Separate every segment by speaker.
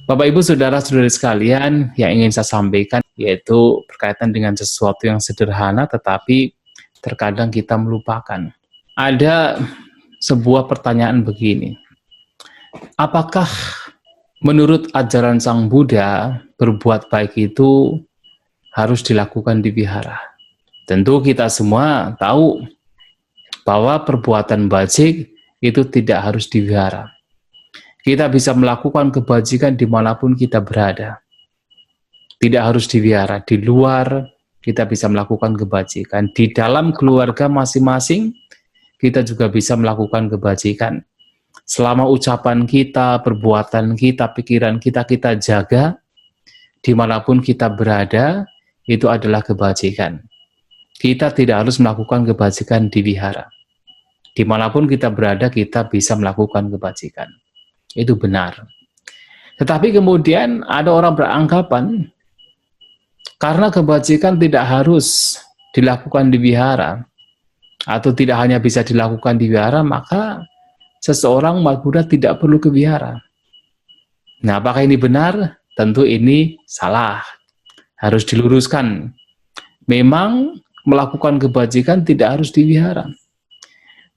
Speaker 1: Bapak Ibu saudara-saudari sekalian, yang ingin saya sampaikan yaitu berkaitan dengan sesuatu yang sederhana tetapi terkadang kita melupakan. Ada sebuah pertanyaan begini, apakah menurut ajaran Sang Buddha berbuat baik itu harus dilakukan di wihara? Tentu kita semua tahu bahwa perbuatan baik itu tidak harus di wihara. Kita bisa melakukan kebajikan dimanapun kita berada. Tidak harus di wihara, di luar kita bisa melakukan kebajikan. Di dalam keluarga masing-masing kita juga bisa melakukan kebajikan. Selama ucapan kita, perbuatan kita, pikiran kita jaga, dimanapun kita berada, itu adalah kebajikan. Kita tidak harus melakukan kebajikan di wihara. Dimanapun kita berada, kita bisa melakukan kebajikan. Itu benar. Tetapi kemudian ada orang beranggapan karena kebajikan tidak harus dilakukan di wihara atau tidak hanya bisa dilakukan di wihara, maka seseorang umat Buddha tidak perlu ke wihara. Nah, apakah ini benar? Tentu ini salah. Harus diluruskan. Memang melakukan kebajikan tidak harus di wihara.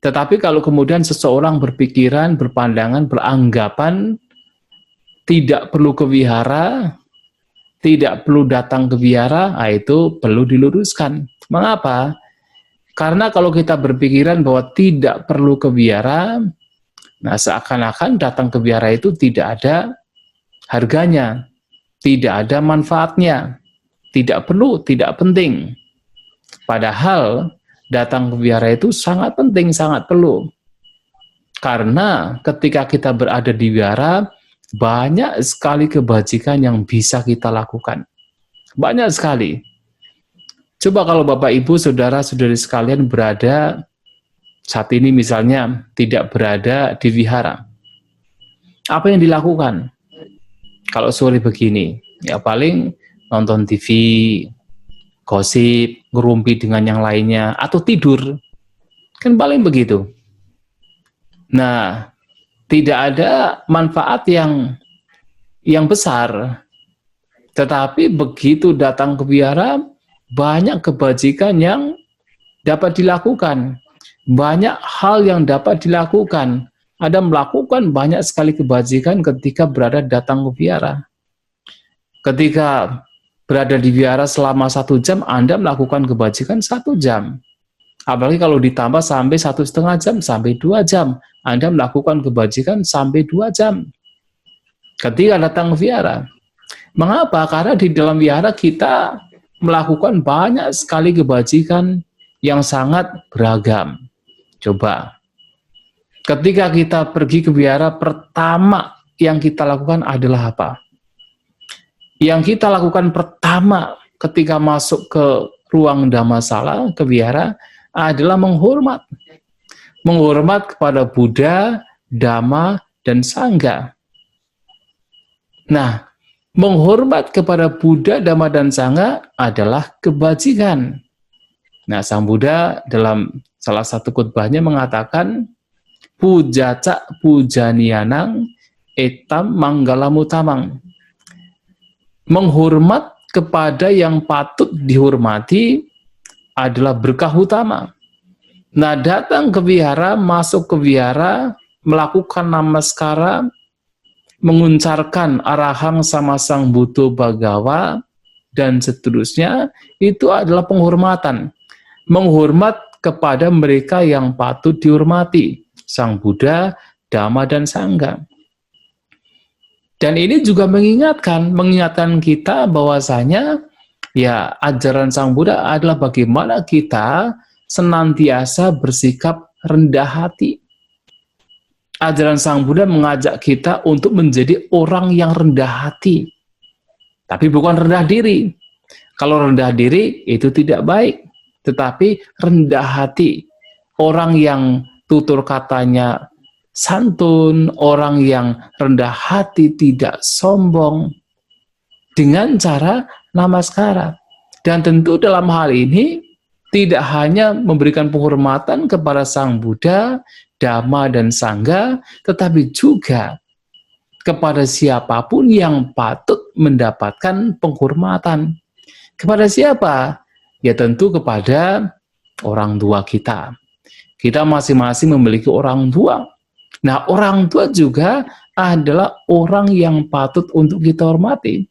Speaker 1: Tetapi kalau kemudian seseorang berpikiran, berpandangan, beranggapan tidak perlu ke wihara, tidak perlu datang ke wihara, itu perlu diluruskan. Mengapa? Karena kalau kita berpikiran bahwa tidak perlu ke wihara, nah seakan-akan datang ke wihara itu tidak ada harganya, tidak ada manfaatnya, tidak perlu, tidak penting. Padahal datang ke wihara itu sangat penting, sangat perlu. Karena ketika kita berada di wihara, banyak sekali kebajikan yang bisa kita lakukan. Banyak sekali. Coba kalau Bapak Ibu, saudara-saudari sekalian berada saat ini misalnya tidak berada di wihara. Apa yang dilakukan? Kalau sore begini, ya paling nonton TV, gosip, ngerumpi dengan yang lainnya, atau tidur. Kan paling begitu. Nah, tidak ada manfaat yang besar. Tetapi begitu datang ke wihara, banyak kebajikan yang dapat dilakukan. Banyak hal yang dapat dilakukan. Ada melakukan banyak sekali kebajikan ketika berada datang ke wihara. Ketika berada di wihara selama 1 jam, Anda melakukan kebajikan 1 jam. Apalagi kalau ditambah sampai 1,5 jam, sampai 2 jam. Anda melakukan kebajikan sampai 2 jam. Ketika datang ke wihara. Mengapa? Karena di dalam wihara kita melakukan banyak sekali kebajikan yang sangat beragam. Coba. Ketika kita pergi ke wihara, pertama yang kita lakukan adalah apa? Yang kita lakukan pertama ketika masuk ke ruang Dhammasala, ke wihara, adalah menghormat. Menghormat kepada Buddha, Dhamma, dan Sangha. Nah, menghormat kepada Buddha, Dhamma, dan Sangha adalah kebajikan. Nah, Sang Buddha dalam salah satu khotbahnya mengatakan, Pujaca pujanianang etam manggalamutamang. Menghormat kepada yang patut dihormati adalah berkah utama. Nah, datang ke wihara, masuk ke wihara, melakukan namaskara, menguncarkan arahang sama Sang Buddha Bhagawa, dan seterusnya, itu adalah penghormatan. Menghormat kepada mereka yang patut dihormati, Sang Buddha, Dhamma, dan Sangha. Dan ini juga mengingatkan kita bahwasanya ya ajaran Sang Buddha adalah bagaimana kita senantiasa bersikap rendah hati. Ajaran Sang Buddha mengajak kita untuk menjadi orang yang rendah hati. Tapi bukan rendah diri. Kalau rendah diri itu tidak baik. Tetapi rendah hati. Orang yang tutur katanya santun, orang yang rendah hati, tidak sombong, dengan cara namaskara. Dan tentu dalam hal ini tidak hanya memberikan penghormatan kepada Sang Buddha, Dhamma, dan Sangha, tetapi juga kepada siapapun yang patut mendapatkan penghormatan. Kepada siapa? Ya tentu kepada orang tua kita. Kita masing-masing memiliki orang tua. Nah, orang tua juga adalah orang yang patut untuk kita hormati.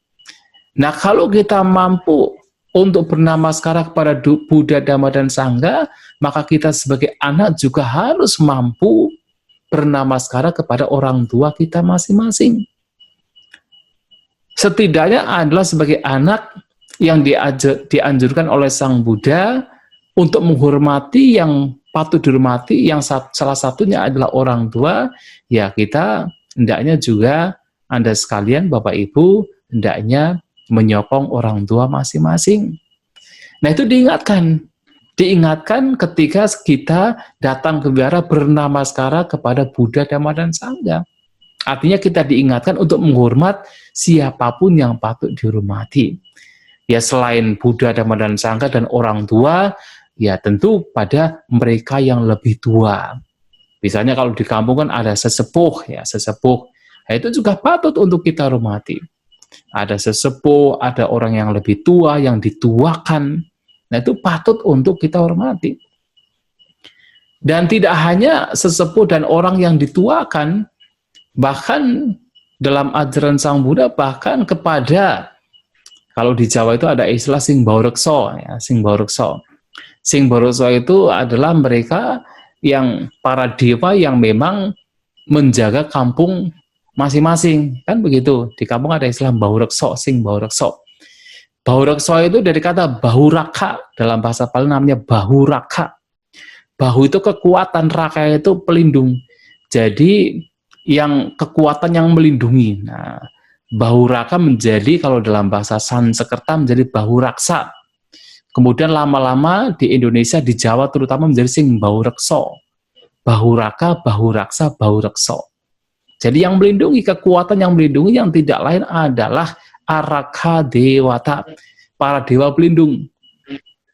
Speaker 1: Nah, kalau kita mampu untuk bernamaskara kepada Buddha, Dhamma, dan Sangha, maka kita sebagai anak juga harus mampu bernamaskara kepada orang tua kita masing-masing. Setidaknya adalah sebagai anak yang dianjurkan oleh Sang Buddha untuk menghormati yang patut dihormati, yang salah satunya adalah orang tua. Ya, kita hendaknya juga, Anda sekalian, Bapak Ibu, hendaknya menyokong orang tua masing-masing. Nah, itu diingatkan ketika kita datang ke wihara bernamaskara kepada Buddha, Dhamma, dan Sangha. Artinya kita diingatkan untuk menghormat siapapun yang patut dihormati. Ya, selain Buddha, Dhamma, dan Sangha dan orang tua, ya tentu pada mereka yang lebih tua. Misalnya kalau di kampung kan ada sesepuh, ya sesepuh. Nah, itu juga patut untuk kita hormati. Ada sesepuh, ada orang yang lebih tua, yang dituakan. Nah, itu patut untuk kita hormati. Dan tidak hanya sesepuh dan orang yang dituakan, bahkan dalam ajaran Sang Buddha, bahkan kepada, kalau di Jawa itu ada istilah Sing Baurekso, ya, Sing Baurekso. Sing Baurekso itu adalah mereka yang para dewa yang memang menjaga kampung masing-masing, kan begitu. Di kampung ada istilah Baurekso, Sing Baurekso. Baurekso itu dari kata bahuraka, dalam bahasa Pali namanya bahuraka. Bahu itu kekuatan, raka itu pelindung. Jadi yang kekuatan yang melindungi. Nah, bahuraka menjadi, kalau dalam bahasa Sanskerta menjadi bahuraksa. Kemudian lama-lama di Indonesia, di Jawa terutama menjadi Sing Baurekso. Bahuraka, bahuraksa, baurekso. Jadi yang melindungi, kekuatan yang melindungi yang tidak lain adalah Araka Dewata, para dewa pelindung.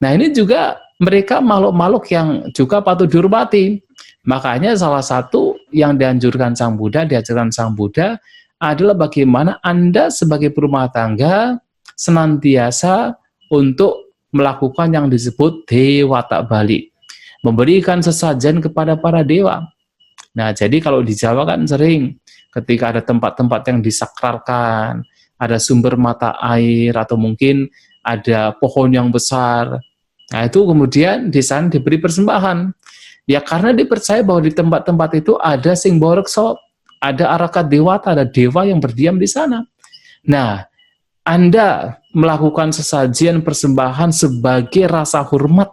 Speaker 1: Nah, ini juga mereka makhluk-makhluk yang juga patut dihormati. Makanya salah satu yang dianjurkan Sang Buddha, diajarkan Sang Buddha adalah bagaimana Anda sebagai perumah tangga senantiasa untuk melakukan yang disebut Dewata Bali, memberikan sesajen kepada para dewa. Nah, jadi kalau di Jawa kan sering ketika ada tempat-tempat yang disakralkan, ada sumber mata air, atau mungkin ada pohon yang besar. Nah, itu kemudian di sana diberi persembahan. Ya, karena dipercaya bahwa di tempat-tempat itu ada Sing Baurekso, ada Araka Dewata, ada dewa yang berdiam di sana. Nah, Anda melakukan sesajian persembahan sebagai rasa hormat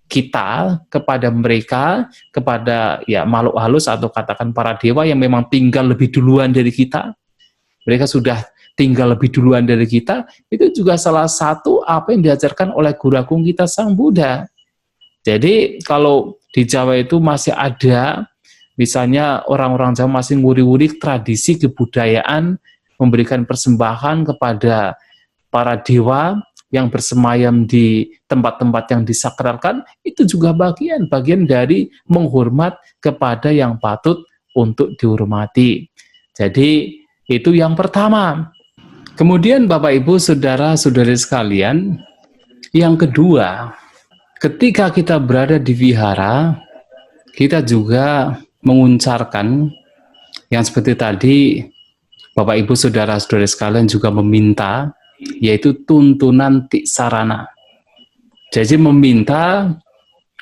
Speaker 1: kita kepada mereka, kepada ya makhluk halus atau katakan para dewa yang memang tinggal lebih duluan dari kita. Mereka sudah tinggal lebih duluan dari kita. Itu juga salah satu apa yang diajarkan oleh Guru Agung kita Sang Buddha. Jadi kalau di Jawa itu masih ada, misalnya orang-orang Jawa masih nguri-nguri tradisi kebudayaan memberikan persembahan kepada para dewa yang bersemayam di tempat-tempat yang disakralkan, itu juga bagian dari menghormat kepada yang patut untuk dihormati. Jadi itu yang pertama. Kemudian Bapak Ibu saudara-saudari sekalian, yang kedua, ketika kita berada di wihara, kita juga menguncarkan yang seperti tadi Bapak Ibu saudara-saudari sekalian juga meminta, yaitu tuntunan tiksarana. Jadi meminta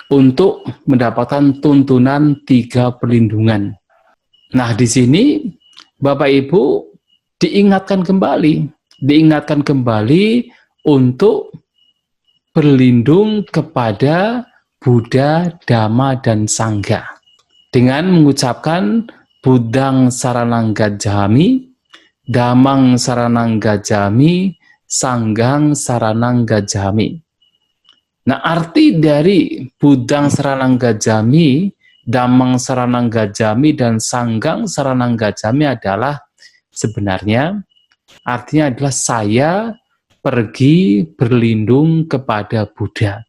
Speaker 1: untuk mendapatkan tuntunan 3 perlindungan. Nah, di sini Bapak Ibu diingatkan kembali untuk berlindung kepada Buddha, Dhamma, dan Sangha dengan mengucapkan Buddhang Saranang Gacchami, Dhammang Saranang Gacchami, Sanghang Saranang Gacchami. Nah, arti dari Buddhang Saranang Gacchami, Dhammang Saranang Gacchami, dan Sanghang Saranang Gacchami adalah sebenarnya artinya adalah saya pergi berlindung kepada Buddha.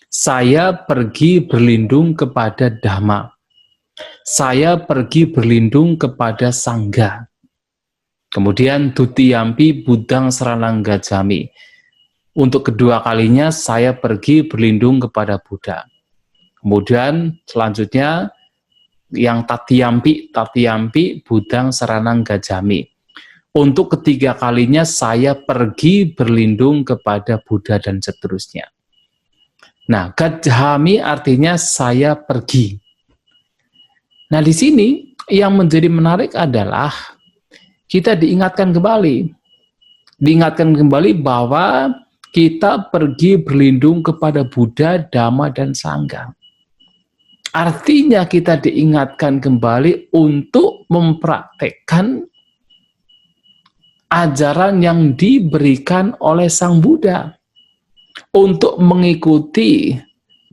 Speaker 1: Saya pergi berlindung kepada Dhamma. saya pergi berlindung kepada Sangga. Kemudian Dutiyampi Budang Saranang Gajami. Untuk kedua kalinya saya pergi berlindung kepada Buddha. Kemudian selanjutnya yang Tatiyampi Budang Saranang Gajami. Untuk ketiga kalinya saya pergi berlindung kepada Buddha dan seterusnya. Nah, Gajami artinya saya pergi. Nah, di sini yang menjadi menarik adalah kita diingatkan kembali bahwa kita pergi berlindung kepada Buddha, Dhamma, dan Sangha. Artinya kita diingatkan kembali untuk mempraktekkan ajaran yang diberikan oleh Sang Buddha, untuk mengikuti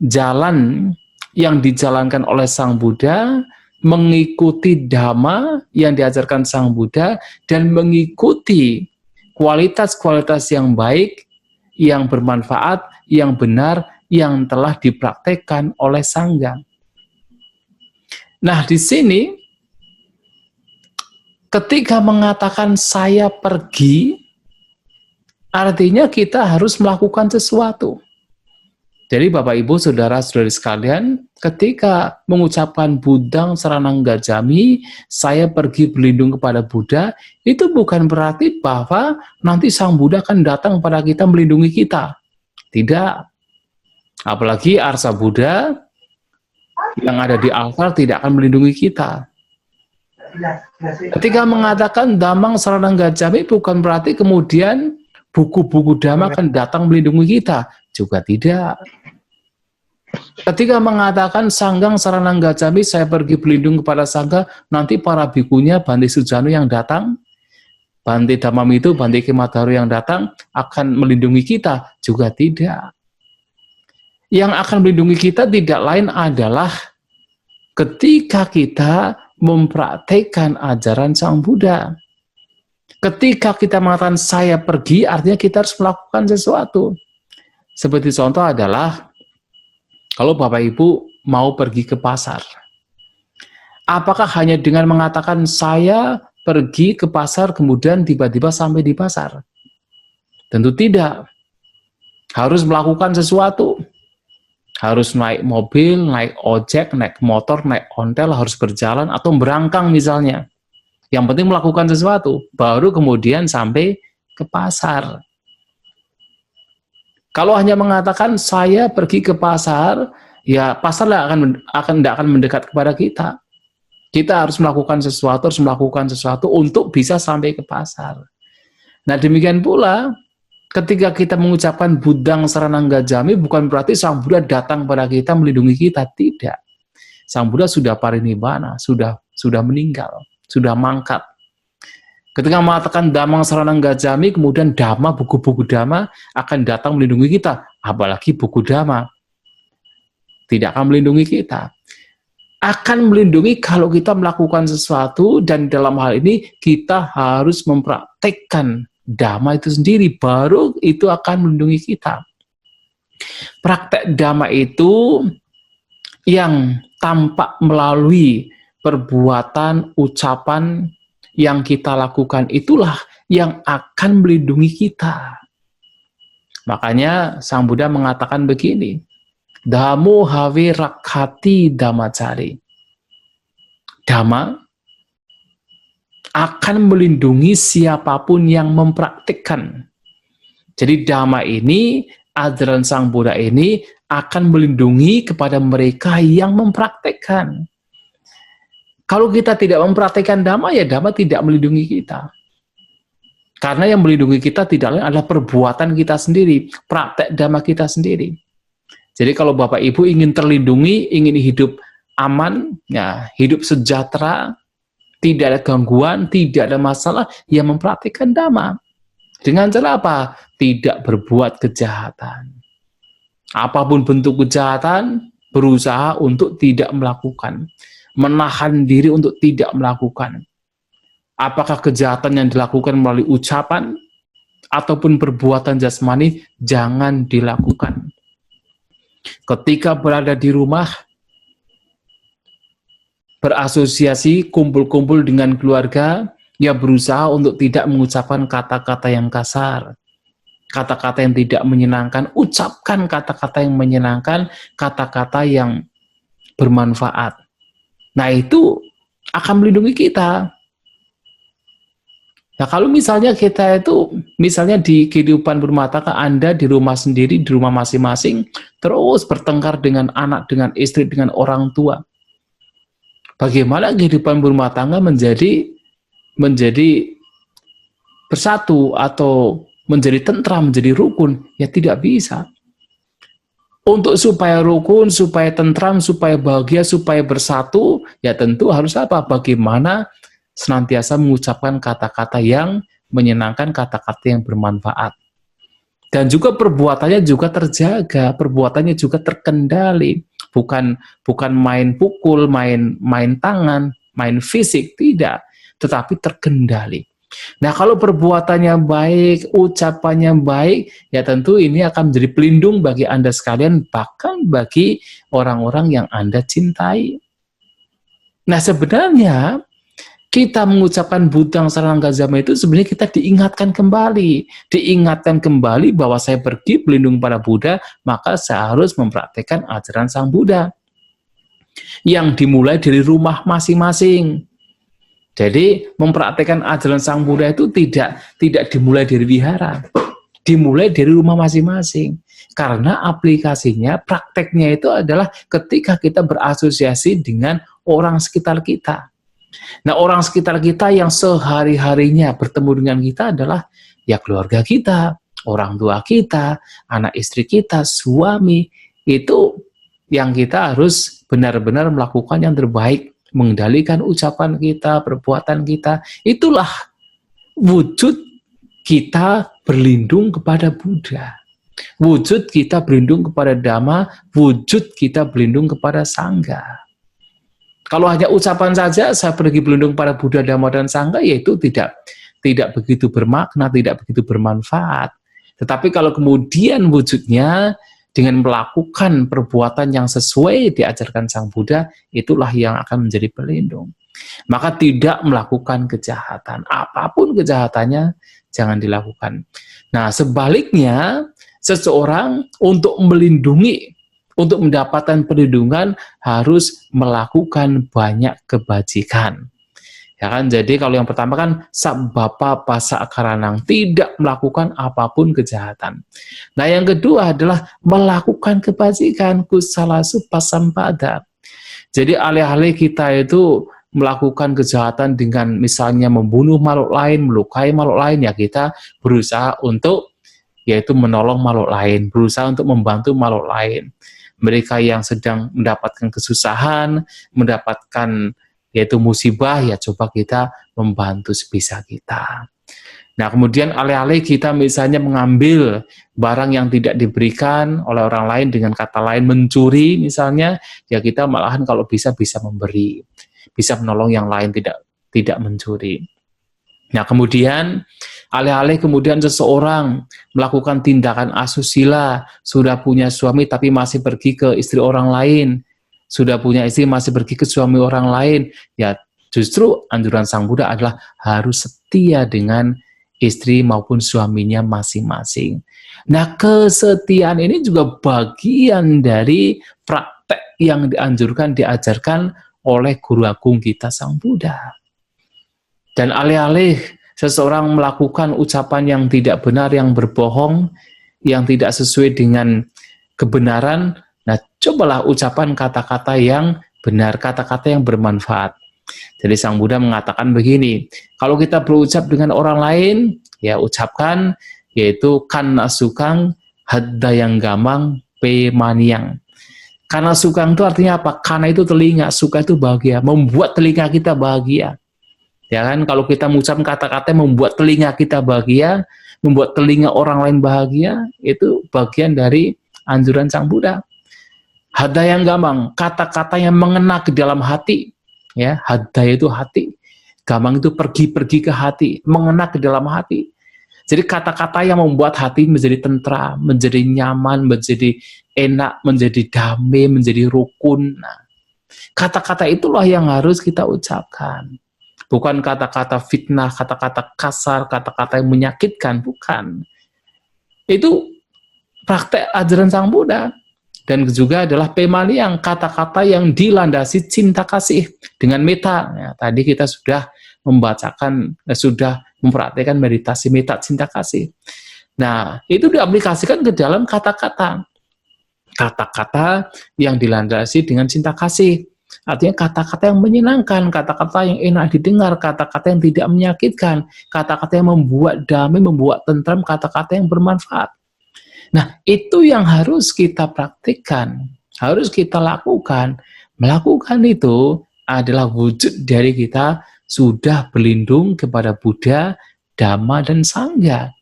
Speaker 1: jalan yang dijalankan oleh Sang Buddha, mengikuti Dhamma yang diajarkan Sang Buddha, dan mengikuti kualitas-kualitas yang baik, yang bermanfaat, yang benar, yang telah dipraktekkan oleh Sangha. Nah, di sini ketika mengatakan saya pergi, artinya kita harus melakukan sesuatu. Jadi Bapak Ibu Saudara-saudari sekalian, ketika mengucapkan Budang Saranang Gajami, saya pergi berlindung kepada Buddha, itu bukan berarti bahwa nanti Sang Buddha akan datang kepada kita melindungi kita. Tidak. Apalagi Arsa Buddha yang ada di altar tidak akan melindungi kita. Ketika mengatakan Damang Saranang Gajami, bukan berarti kemudian buku-buku Dhamma akan datang melindungi kita. Juga tidak. Ketika mengatakan Sanggang Saranang Gajami, saya pergi berlindung kepada Sangga, nanti para bikunya, Bante Sujanu yang datang, Bante Dhammamitu, Bante Kemadharu yang datang, akan melindungi kita. Juga tidak. Yang akan melindungi kita tidak lain adalah ketika kita mempraktekkan ajaran Sang Buddha. Ketika kita mengatakan saya pergi, artinya kita harus melakukan sesuatu. Seperti contoh adalah, kalau Bapak Ibu mau pergi ke pasar, apakah hanya dengan mengatakan saya pergi ke pasar, kemudian tiba-tiba sampai di pasar? Tentu tidak. Harus melakukan sesuatu. Harus naik mobil, naik ojek, naik motor, naik ontel, harus berjalan, atau berangkang misalnya. Yang penting melakukan sesuatu, baru kemudian sampai ke pasar. Kalau hanya mengatakan saya pergi ke pasar, ya pasar tidak akan mendekat kepada kita. Kita harus melakukan sesuatu untuk bisa sampai ke pasar. Nah, demikian pula ketika kita mengucapkan Budang Saranang Gajami, bukan berarti Sang Buddha datang pada kita melindungi kita, tidak. Sang Buddha sudah parinibbana, sudah meninggal, sudah mangkat. Ketika mengatakan Damang Saranang Gajami, kemudian Dhamma, buku-buku Dhamma akan datang melindungi kita. Apalagi buku Dhamma tidak akan melindungi kita. Akan melindungi kalau kita melakukan sesuatu, dan dalam hal ini kita harus mempraktekkan Dhamma itu sendiri, baru itu akan melindungi kita. Praktek Dhamma itu yang tampak melalui perbuatan, ucapan yang kita lakukan, itulah yang akan melindungi kita. Makanya Sang Buddha mengatakan begini, Dhammo have rakhati dhammacari. Dhamma akan melindungi siapapun yang mempraktikkan. Jadi Dhamma ini, ajaran Sang Buddha ini akan melindungi kepada mereka yang mempraktikkan. Kalau kita tidak mempraktikkan Dhamma, ya Dhamma tidak melindungi kita. Karena yang melindungi kita tidak lain adalah perbuatan kita sendiri, praktek Dhamma kita sendiri. Jadi kalau Bapak Ibu ingin terlindungi, ingin hidup aman, ya, hidup sejahtera, tidak ada gangguan, tidak ada masalah, ya mempraktikkan Dhamma. Dengan cara apa? Tidak berbuat kejahatan. Apapun bentuk kejahatan, berusaha untuk tidak melakukan. Menahan diri untuk tidak melakukan. Apakah kejahatan yang dilakukan melalui ucapan ataupun perbuatan jasmani, jangan dilakukan. Ketika berada di rumah, berasosiasi, kumpul-kumpul dengan keluarga, ya berusaha untuk tidak mengucapkan kata-kata yang kasar, kata-kata yang tidak menyenangkan, ucapkan kata-kata yang menyenangkan, kata-kata yang bermanfaat. Nah, itu akan melindungi kita. Nah, kalau misalnya kita itu, misalnya di kehidupan berumah tangga, Anda di rumah sendiri, di rumah masing-masing, terus bertengkar dengan anak, dengan istri, dengan orang tua. Bagaimana kehidupan berumah tangga menjadi bersatu atau menjadi tentram, menjadi rukun? Ya tidak bisa. Untuk supaya rukun, supaya tentram, supaya bahagia, supaya bersatu, ya tentu harus apa? Bagaimana senantiasa mengucapkan kata-kata yang menyenangkan, kata-kata yang bermanfaat. Dan juga perbuatannya juga terjaga, perbuatannya juga terkendali. Bukan main pukul, main tangan, main fisik, tidak. Tetapi terkendali. Nah, kalau perbuatannya baik, ucapannya baik, ya tentu ini akan menjadi pelindung bagi Anda sekalian, bahkan bagi orang-orang yang Anda cintai. Nah, sebenarnya kita mengucapkan Bhutang Saranang Gacchami itu sebenarnya kita diingatkan kembali bahwa saya pergi berlindung pada Buddha, maka saya harus mempraktekkan ajaran Sang Buddha yang dimulai dari rumah masing-masing. Jadi mempraktekkan ajaran Sang Buddha itu tidak dimulai dari wihara, dimulai dari rumah masing-masing. Karena aplikasinya, prakteknya itu adalah ketika kita berasosiasi dengan orang sekitar kita. Nah, orang sekitar kita yang sehari-harinya bertemu dengan kita adalah ya keluarga kita, orang tua kita, anak istri kita, suami. Itu yang kita harus benar-benar melakukan yang terbaik, mengendalikan ucapan kita, perbuatan kita. Itulah wujud kita berlindung kepada Buddha. Wujud kita berlindung kepada Dhamma, wujud kita berlindung kepada Sangha. Kalau hanya ucapan saja, saya pergi berlindung pada Buddha, Dhamma, dan Sangha, yaitu tidak begitu bermakna, tidak begitu bermanfaat. Tetapi kalau kemudian wujudnya dengan melakukan perbuatan yang sesuai diajarkan Sang Buddha, itulah yang akan menjadi pelindung. Maka tidak melakukan kejahatan. Apapun kejahatannya, jangan dilakukan. Nah, sebaliknya, seseorang untuk melindungi, untuk mendapatkan perlindungan harus melakukan banyak kebajikan. Ya kan? Jadi kalau yang pertama kan sabbapa pasa karanang, tidak melakukan apapun kejahatan. Nah, yang kedua adalah melakukan kebajikan, kusalasu pasampada. Jadi alih-alih kita itu melakukan kejahatan dengan misalnya membunuh makhluk lain, melukai makhluk lain, ya kita berusaha untuk yaitu menolong makhluk lain, berusaha untuk membantu makhluk lain. Mereka yang sedang mendapatkan kesusahan, mendapatkan yaitu musibah, ya coba kita membantu sebisa kita. Nah, kemudian alih-alih kita misalnya mengambil barang yang tidak diberikan oleh orang lain, dengan kata lain mencuri misalnya, ya kita malahan kalau bisa memberi, bisa menolong yang lain, tidak mencuri. Nah, kemudian alih-alih kemudian seseorang melakukan tindakan asusila, sudah punya suami tapi masih pergi ke istri orang lain, sudah punya istri masih pergi ke suami orang lain, ya justru anjuran Sang Buddha adalah harus setia dengan istri maupun suaminya masing-masing. Nah, kesetiaan ini juga bagian dari praktek yang diajarkan oleh Guru Agung kita Sang Buddha. Dan alih-alih seseorang melakukan ucapan yang tidak benar, yang berbohong, yang tidak sesuai dengan kebenaran, nah cobalah ucapan kata-kata yang benar, kata-kata yang bermanfaat. Jadi Sang Buddha mengatakan begini, kalau kita berucap dengan orang lain, ya ucapkan, yaitu kana sukang hadayang gamang pe maniang. Kana sukang itu artinya apa? Kana itu telinga, suka itu bahagia, membuat telinga kita bahagia. Ya kan, kalau kita mengucapkan kata-kata yang membuat telinga kita bahagia, membuat telinga orang lain bahagia, itu bagian dari anjuran Sang Buddha. Hadayang gamang, kata-kata yang mengena ke dalam hati, ya, hadaya itu hati, gamang itu pergi ke hati, mengena ke dalam hati. Jadi kata-kata yang membuat hati menjadi tentram, menjadi nyaman, menjadi enak, menjadi damai, menjadi rukun. Nah, Kata-kata itulah yang harus kita ucapkan. Bukan kata-kata fitnah, kata-kata kasar, kata-kata yang menyakitkan, bukan. Itu praktek ajaran Sang Buddha. Dan juga adalah pemaliang, kata-kata yang dilandasi cinta kasih dengan meta. Ya, tadi kita sudah membacakan, sudah mempraktikkan meditasi meta cinta kasih. Nah, itu diaplikasikan ke dalam kata-kata. Kata-kata yang dilandasi dengan cinta kasih. Artinya kata-kata yang menyenangkan, kata-kata yang enak didengar, kata-kata yang tidak menyakitkan, kata-kata yang membuat damai, membuat tentram, kata-kata yang bermanfaat. Nah, itu yang harus kita praktikkan, harus kita lakukan. Melakukan itu adalah wujud dari kita sudah berlindung kepada Buddha, Dhamma, dan Sangha.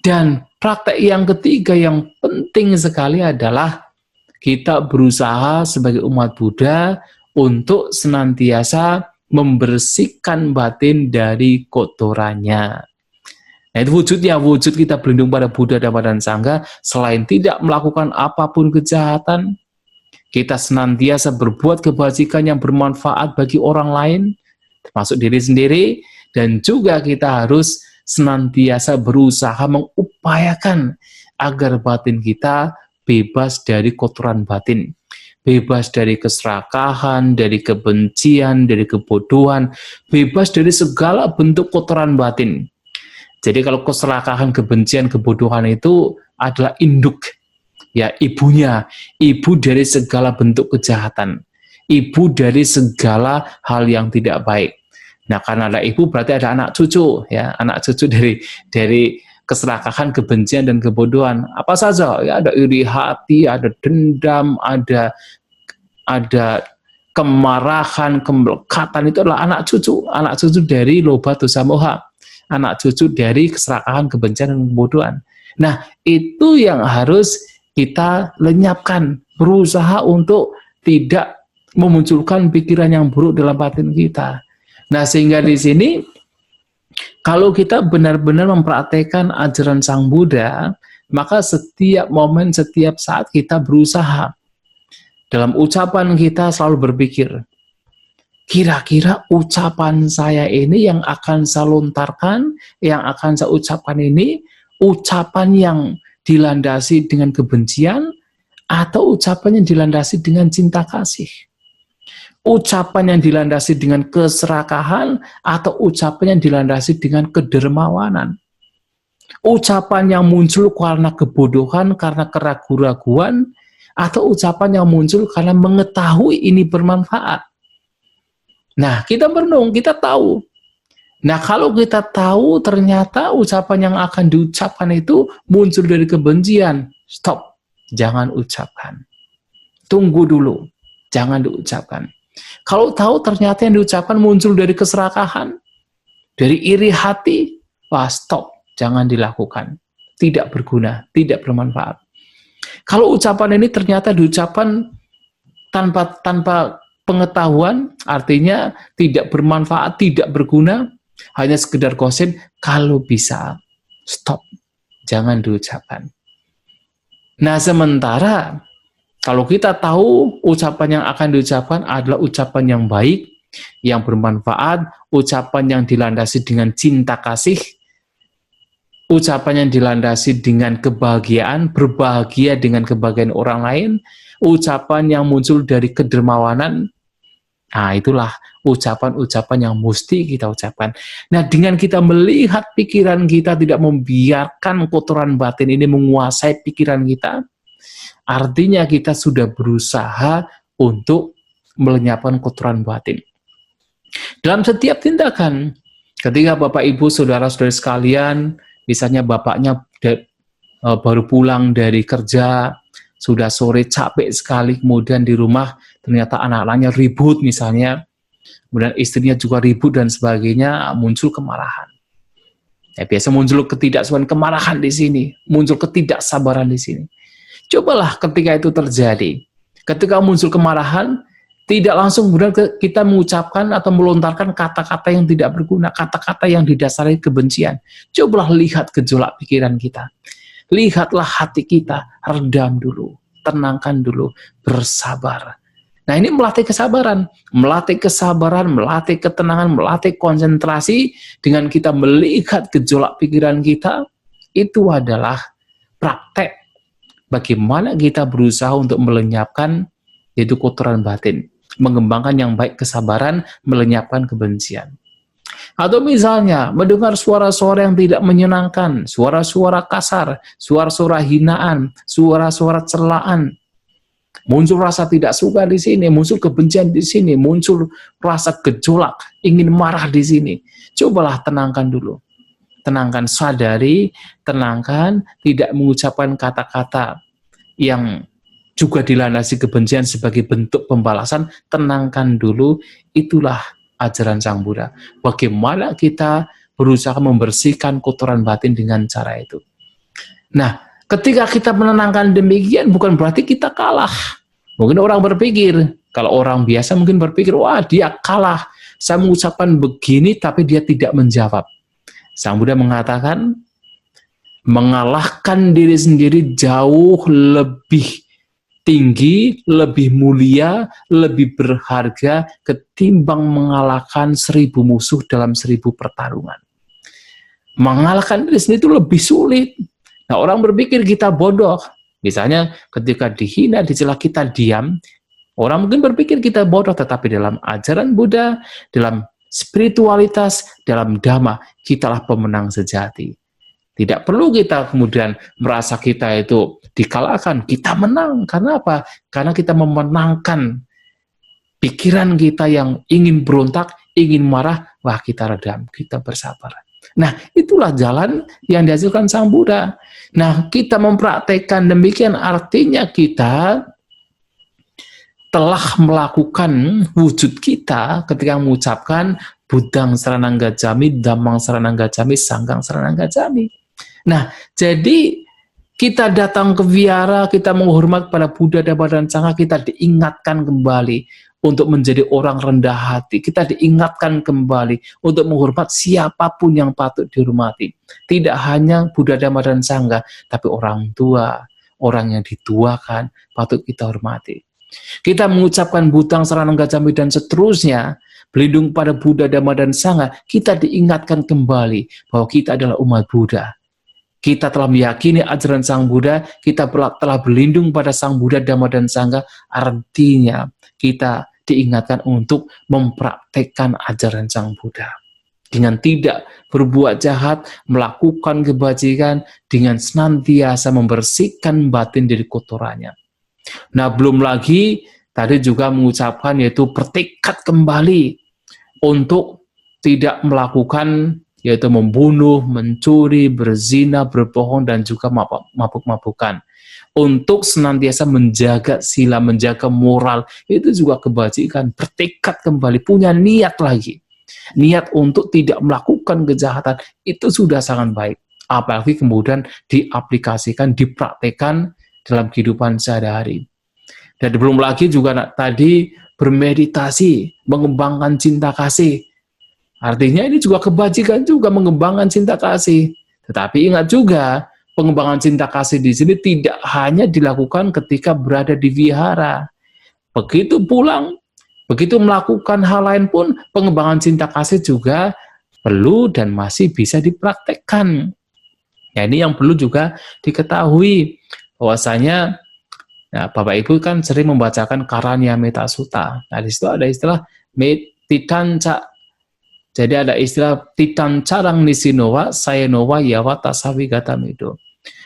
Speaker 1: Dan praktek yang ketiga yang penting sekali adalah kita berusaha sebagai umat Buddha untuk senantiasa membersihkan batin dari kotorannya. Nah, itu wujudnya, wujud kita berlindung pada Buddha, Dhamma, dan Sangha, selain tidak melakukan apapun kejahatan, kita senantiasa berbuat kebajikan yang bermanfaat bagi orang lain, termasuk diri sendiri, dan juga kita harus senantiasa berusaha mengupayakan agar batin kita bebas dari kotoran batin, bebas dari keserakahan, dari kebencian, dari kebodohan, bebas dari segala bentuk kotoran batin. Jadi kalau keserakahan, kebencian, kebodohan itu adalah induk, ya ibunya, ibu dari segala bentuk kejahatan, ibu dari segala hal yang tidak baik. Nah, karena ada ibu berarti ada anak cucu, ya anak cucu dari keserakahan, kebencian, dan kebodohan. Apa saja? Ya ada iri hati, ada dendam, ada kemarahan, kemelekatan, itu adalah anak cucu dari loba dosa moha. Anak cucu dari keserakahan, kebencian, dan kebodohan. Nah, itu yang harus kita lenyapkan, berusaha untuk tidak memunculkan pikiran yang buruk dalam batin kita. Nah, sehingga di sini, kalau kita benar-benar mempraktekkan ajaran Sang Buddha, maka setiap momen, setiap saat kita berusaha. Dalam ucapan kita selalu berpikir, kira-kira ucapan saya ini yang akan saya lontarkan, yang akan saya ucapkan ini, ucapan yang dilandasi dengan kebencian, atau ucapan yang dilandasi dengan cinta kasih? Ucapan yang dilandasi dengan keserakahan, atau ucapan yang dilandasi dengan kedermawanan? Ucapan yang muncul karena kebodohan, karena keraguan-raguan, atau ucapan yang muncul karena mengetahui ini bermanfaat? Nah, kita merenung, kita tahu. Nah, kalau kita tahu ternyata ucapan yang akan diucapkan itu muncul dari kebencian, stop, jangan ucapkan. Tunggu dulu, jangan diucapkan. Kalau tahu ternyata yang diucapkan muncul dari keserakahan, dari iri hati, wah stop, jangan dilakukan. Tidak berguna, tidak bermanfaat. Kalau ucapan ini ternyata diucapkan tanpa pengetahuan, artinya tidak bermanfaat, tidak berguna, hanya sekedar gosip, kalau bisa stop, jangan diucapkan. Nah, sementara kalau kita tahu ucapan yang akan diucapkan adalah ucapan yang baik, yang bermanfaat, ucapan yang dilandasi dengan cinta kasih, ucapan yang dilandasi dengan kebahagiaan, berbahagia dengan kebahagiaan orang lain, ucapan yang muncul dari kedermawanan, nah itulah ucapan-ucapan yang mesti kita ucapkan. Nah, dengan kita melihat pikiran kita tidak membiarkan kotoran batin ini menguasai pikiran kita, artinya kita sudah berusaha untuk melenyapkan kotoran batin. Dalam setiap tindakan, ketika Bapak, Ibu, Saudara-saudari sekalian, misalnya bapaknya baru pulang dari kerja, sudah sore capek sekali, kemudian di rumah ternyata anak-anaknya ribut misalnya, kemudian istrinya juga ribut dan sebagainya, muncul kemarahan. Ya, biasa muncul ketidaksukaan, kemarahan di sini, muncul ketidaksabaran di sini. Cobalah ketika itu terjadi, ketika muncul kemarahan, tidak langsung kemudian kita mengucapkan atau melontarkan kata-kata yang tidak berguna, kata-kata yang didasari kebencian. Cobalah lihat gejolak pikiran kita. Lihatlah hati kita, redam dulu, tenangkan dulu, bersabar. Nah, ini melatih kesabaran, melatih ketenangan, melatih konsentrasi dengan kita melihat gejolak pikiran kita, itu adalah praktek bagaimana kita berusaha untuk melenyapkan yaitu kotoran batin, mengembangkan yang baik kesabaran, melenyapkan kebencian. Atau misalnya mendengar suara-suara yang tidak menyenangkan, suara-suara kasar, suara-suara hinaan, suara-suara celaan, muncul rasa tidak suka di sini, muncul kebencian di sini, muncul rasa gejolak, ingin marah di sini. Cobalah tenangkan dulu. Tenangkan, sadari, tenangkan, tidak mengucapkan kata-kata yang juga dilandasi kebencian sebagai bentuk pembalasan. Tenangkan dulu, itulah ajaran Sang Buddha. Bagaimana kita berusaha membersihkan kotoran batin dengan cara itu. Nah, ketika kita menenangkan demikian, bukan berarti kita kalah. Mungkin orang berpikir, kalau orang biasa mungkin berpikir, wah dia kalah. Saya mengucapkan begini, tapi dia tidak menjawab. Sang Buddha mengatakan, mengalahkan diri sendiri jauh lebih tinggi, lebih mulia, lebih berharga ketimbang mengalahkan 1000 musuh dalam 1000 pertarungan. Mengalahkan diri sendiri itu lebih sulit. Nah, orang berpikir kita bodoh. Misalnya ketika dihina, dicela, kita diam, orang mungkin berpikir kita bodoh, tetapi dalam ajaran Buddha, dalam spiritualitas, dalam dhamma, kitalah pemenang sejati. Tidak perlu kita kemudian merasa kita itu dikalahkan, kita menang. Karena apa? Karena kita memenangkan pikiran kita yang ingin berontak, ingin marah, wah kita redam, kita bersabar. Nah, itulah jalan yang dihasilkan Sang Buddha. Nah, kita mempraktekkan demikian artinya kita telah melakukan wujud kita ketika mengucapkan Buddhang Saranang Gacchami, Dhammang Saranang Gacchami, Sanghang Saranang Gacchami. Nah, jadi kita datang ke wihara, kita menghormat pada Buddha, Dhamma, dan Sangha, kita diingatkan kembali untuk menjadi orang rendah hati. Kita diingatkan kembali untuk menghormat siapapun yang patut dihormati. Tidak hanya Buddha, Dhamma, dan Sangha, tapi orang tua, orang yang dituakan, patut kita hormati. Kita mengucapkan Buddhang Saranang Gacchami dan seterusnya, berlindung pada Buddha, Dhamma, dan Sangha, kita diingatkan kembali bahwa kita adalah umat Buddha. Kita telah meyakini ajaran Sang Buddha, kita telah berlindung pada Sang Buddha, Dhamma, dan Sangha, artinya kita diingatkan untuk mempraktekkan ajaran Sang Buddha. Dengan tidak berbuat jahat, melakukan kebajikan, dengan senantiasa membersihkan batin dari kotorannya. Nah, belum lagi tadi juga mengucapkan yaitu bertekad kembali untuk tidak melakukan yaitu membunuh, mencuri, berzina, berbohong, dan juga mabuk-mabukan. Untuk senantiasa menjaga sila, menjaga moral, itu juga kebajikan, bertekad kembali, punya niat lagi. Niat untuk tidak melakukan kejahatan, itu sudah sangat baik. Apalagi kemudian diaplikasikan, dipraktekkan dalam kehidupan sehari-hari. Dan belum lagi juga tadi bermeditasi, mengembangkan cinta kasih. Artinya ini juga kebajikan juga, mengembangkan cinta kasih. Tetapi ingat juga, pengembangan cinta kasih di sini tidak hanya dilakukan ketika berada di wihara. Begitu pulang, begitu melakukan hal lain pun, pengembangan cinta kasih juga perlu dan masih bisa dipraktekkan. Ya, ini yang perlu juga diketahui, bahwasanya nah, Bapak Ibu kan sering membacakan Karanya Metta Sutta. Nah, di situ ada istilah titanca. Jadi ada istilah titancarang nisinowa, sayanowa, yawa, tasawi, gatamido.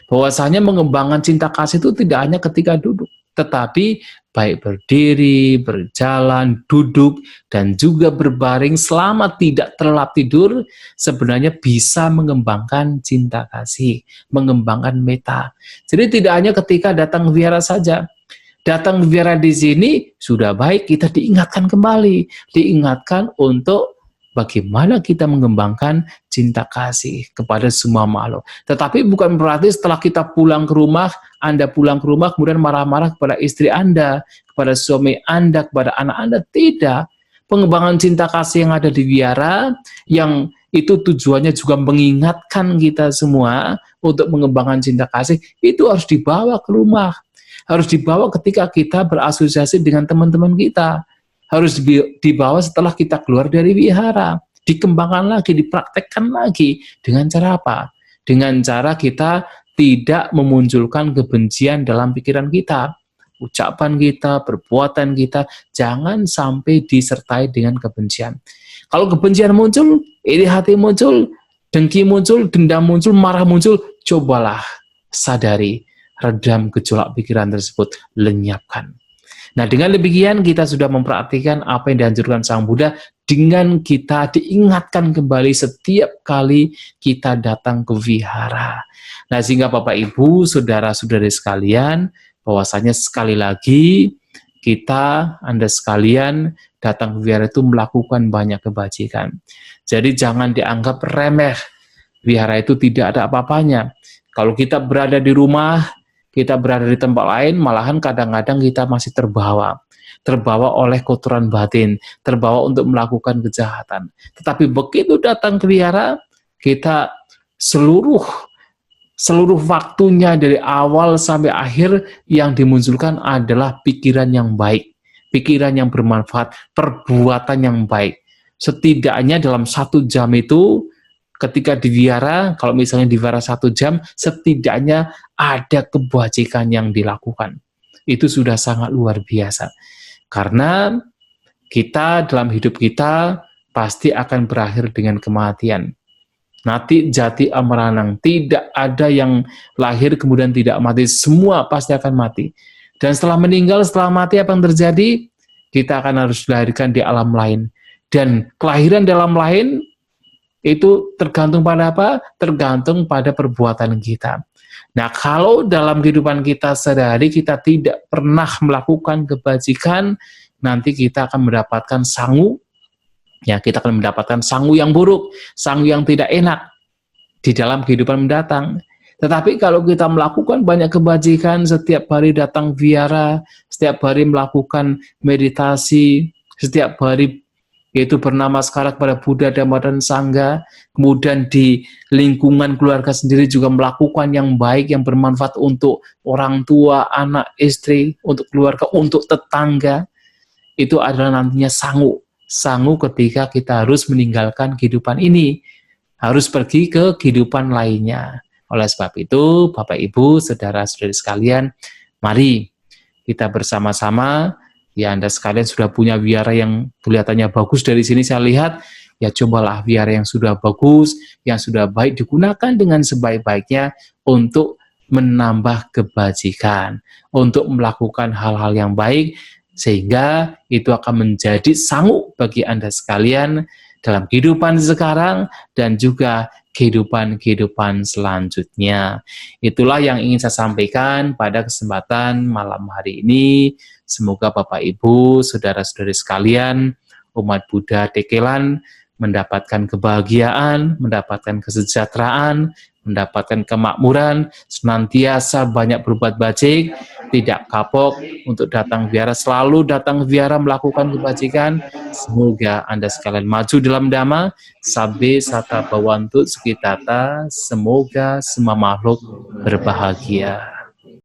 Speaker 1: Bahwasanya mengembangkan cinta kasih itu tidak hanya ketika duduk, tetapi baik berdiri, berjalan, duduk, dan juga berbaring selama tidak terlelap tidur, sebenarnya bisa mengembangkan cinta kasih, mengembangkan metta. Jadi tidak hanya ketika datang wihara saja. Datang wihara di sini sudah baik, kita diingatkan kembali, diingatkan untuk bagaimana kita mengembangkan cinta kasih kepada semua makhluk. Tetapi bukan berarti setelah kita pulang ke rumah, Anda pulang ke rumah kemudian marah-marah kepada istri Anda, kepada suami Anda, kepada anak Anda. Tidak. Pengembangan cinta kasih yang ada di wihara, yang itu tujuannya juga mengingatkan kita semua untuk mengembangkan cinta kasih, itu harus dibawa ke rumah. Harus dibawa ketika kita berasosiasi dengan teman-teman kita. Harus dibawa setelah kita keluar dari wihara. Dikembangkan lagi, dipraktekkan lagi. Dengan cara apa? Dengan cara kita tidak memunculkan kebencian dalam pikiran kita. Ucapan kita, perbuatan kita, jangan sampai disertai dengan kebencian. Kalau kebencian muncul, iri hati muncul, dengki muncul, dendam muncul, marah muncul, cobalah sadari, redam gejolak pikiran tersebut, lenyapkan. Nah, dengan demikian kita sudah memperhatikan apa yang dianjurkan Sang Buddha dengan kita diingatkan kembali setiap kali kita datang ke vihara. Nah, sehingga Bapak Ibu, saudara-saudari sekalian, bahwasanya sekali lagi kita, Anda sekalian, datang ke vihara itu melakukan banyak kebajikan. Jadi jangan dianggap remeh. Vihara itu tidak ada apa-apanya. Kalau kita berada di rumah, kita berada di tempat lain, malahan kadang-kadang kita masih terbawa oleh kotoran batin, terbawa untuk melakukan kejahatan. Tetapi begitu datang ke vihara, kita seluruh waktunya dari awal sampai akhir yang dimunculkan adalah pikiran yang baik, pikiran yang bermanfaat, perbuatan yang baik. Setidaknya dalam 1 jam itu, ketika di vihara, kalau misalnya di vihara 1 jam, setidaknya ada kebajikan yang dilakukan. Itu sudah sangat luar biasa. Karena kita dalam hidup kita pasti akan berakhir dengan kematian. Nati jati amaranang, tidak ada yang lahir kemudian tidak mati, semua pasti akan mati. Dan setelah meninggal, setelah mati apa yang terjadi? Kita akan harus dilahirkan di alam lain. Dan kelahiran di alam lain itu tergantung pada apa? Tergantung pada perbuatan kita. Nah, kalau dalam kehidupan kita sehari-hari kita tidak pernah melakukan kebajikan, nanti kita akan mendapatkan sangu. Ya, kita akan mendapatkan sangu yang buruk, sangu yang tidak enak di dalam kehidupan mendatang. Tetapi kalau kita melakukan banyak kebajikan, setiap hari datang vihara, setiap hari melakukan meditasi, setiap hari yaitu bernamaskara kepada Buddha, Dhamma, dan Sangha, kemudian di lingkungan keluarga sendiri juga melakukan yang baik, yang bermanfaat untuk orang tua, anak, istri, untuk keluarga, untuk tetangga, itu adalah nantinya sangu. Sangu ketika kita harus meninggalkan kehidupan ini, harus pergi ke kehidupan lainnya. Oleh sebab itu, Bapak Ibu, saudara-saudari sekalian, mari kita bersama-sama, ya Anda sekalian sudah punya wihara yang kelihatannya bagus dari sini saya lihat, ya cobalah wihara yang sudah bagus, yang sudah baik digunakan dengan sebaik-baiknya untuk menambah kebajikan, untuk melakukan hal-hal yang baik, sehingga itu akan menjadi sangu bagi Anda sekalian dalam kehidupan sekarang dan juga kehidupan selanjutnya. Itulah yang ingin saya sampaikan pada kesempatan malam hari ini. Semoga Bapak Ibu, saudara-saudari sekalian, umat Buddha Tekelan mendapatkan kebahagiaan, mendapatkan kesejahteraan, mendapatkan kemakmuran, senantiasa banyak berbuat baik, tidak kapok untuk datang vihara, selalu datang vihara melakukan kebajikan. Semoga Anda sekalian maju dalam Dhamma, sabbe sata bhavantu sukitata, semoga semua makhluk berbahagia.